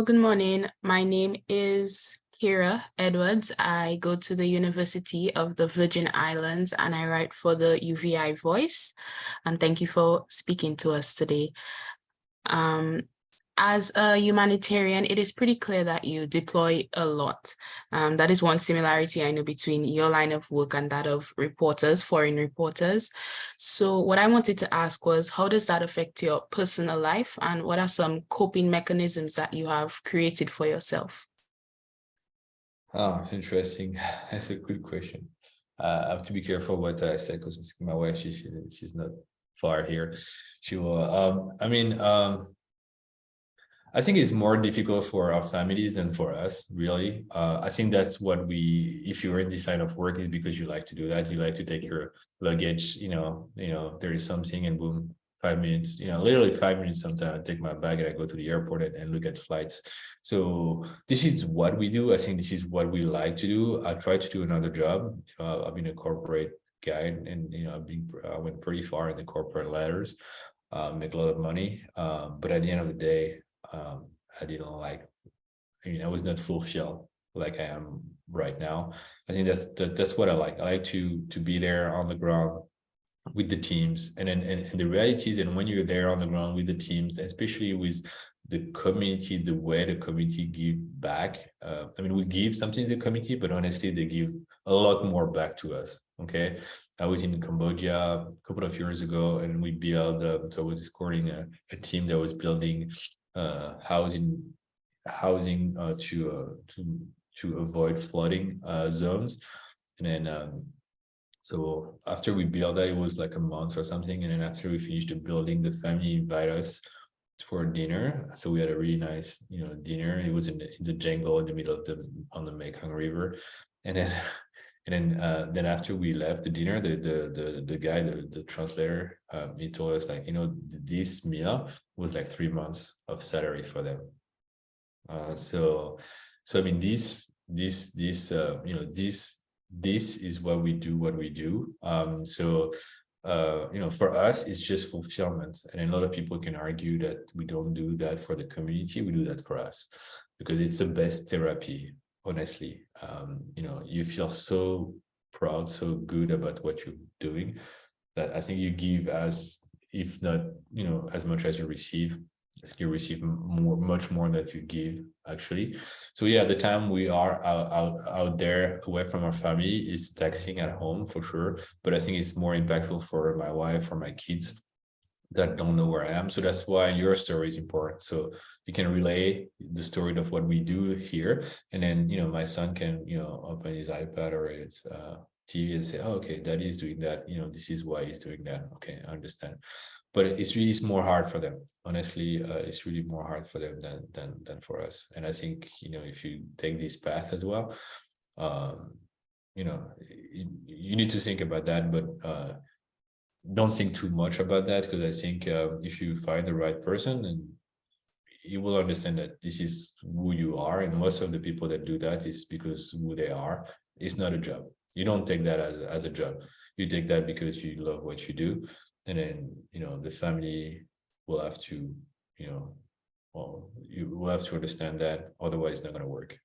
good morning. My name is Kyra Edwards. I go to the University of the Virgin Islands and I write for the UVI Voice. And thank you for speaking to us today. As a humanitarian, it is pretty clear that you deploy a lot. That is one similarity I know between your line of work and that of reporters, foreign reporters. So what I wanted to ask was, how does that affect your personal life? And what are some coping mechanisms that you have created for yourself? Oh, it's interesting. That's a good question. I have to be careful what I say because my wife, she's not far here. She will, I think it's more difficult for our families than for us, really. I think that's what if you're in this line of work, is because you like to do that. You like to take your luggage, there is something and boom, 5 minutes, literally 5 minutes sometimes I take my bag and I go to the airport and look at flights. So this is what we do. I think this is what we like to do. I try to do another job. I've been a corporate guy and, I went pretty far in the corporate ladders, make a lot of money. But at the end of the day, I didn't I was not fulfilled like I am right now. I think that's what I like. I like to be there on the ground with the teams, and the reality is, and when you're there on the ground with the teams, especially with the community, the way the community give back. We give something to the community, but honestly, they give a lot more back to us. Okay, I was in Cambodia a couple of years ago, and we built. So I was escorting a team that was building housing to avoid flooding zones, and then. So after we built that, it was like a month or something. And then after we finished the building, the family invited us for dinner. So we had a really nice, dinner. It was in the jungle in the middle of on the Mekong River. And then after we left the dinner, the guy, the translator, he told us this meal was like 3 months of salary for them. So this is what we do. For us, it's just fulfillment. And a lot of people can argue that we don't do that for the community. We do that for us because it's the best therapy, honestly. You feel so proud, so good about what you're doing that I think you give as, if not, as much as you receive. You receive much more than you give, actually. So yeah, the time we are out there away from our family is taxing at home for sure, but I think it's more impactful for my wife, for my kids that don't know where I am. So that's why your story is important. So you can relay the story of what we do here, and then my son can open his iPad or his TV and say, oh, okay, daddy's doing that, this is why he's doing that. Okay, I understand. But it's more hard for them, honestly. It's really more hard for them than for us. And I think if you take this path as well, you need to think about that, but don't think too much about that, because I think if you find the right person, and you will understand that this is who you are, and most of the people that do that is because who they are. It's not a job. You don't take that as a job. You take that because you love what you do. And then, the family will have to, you will have to understand that. Otherwise, it's not going to work.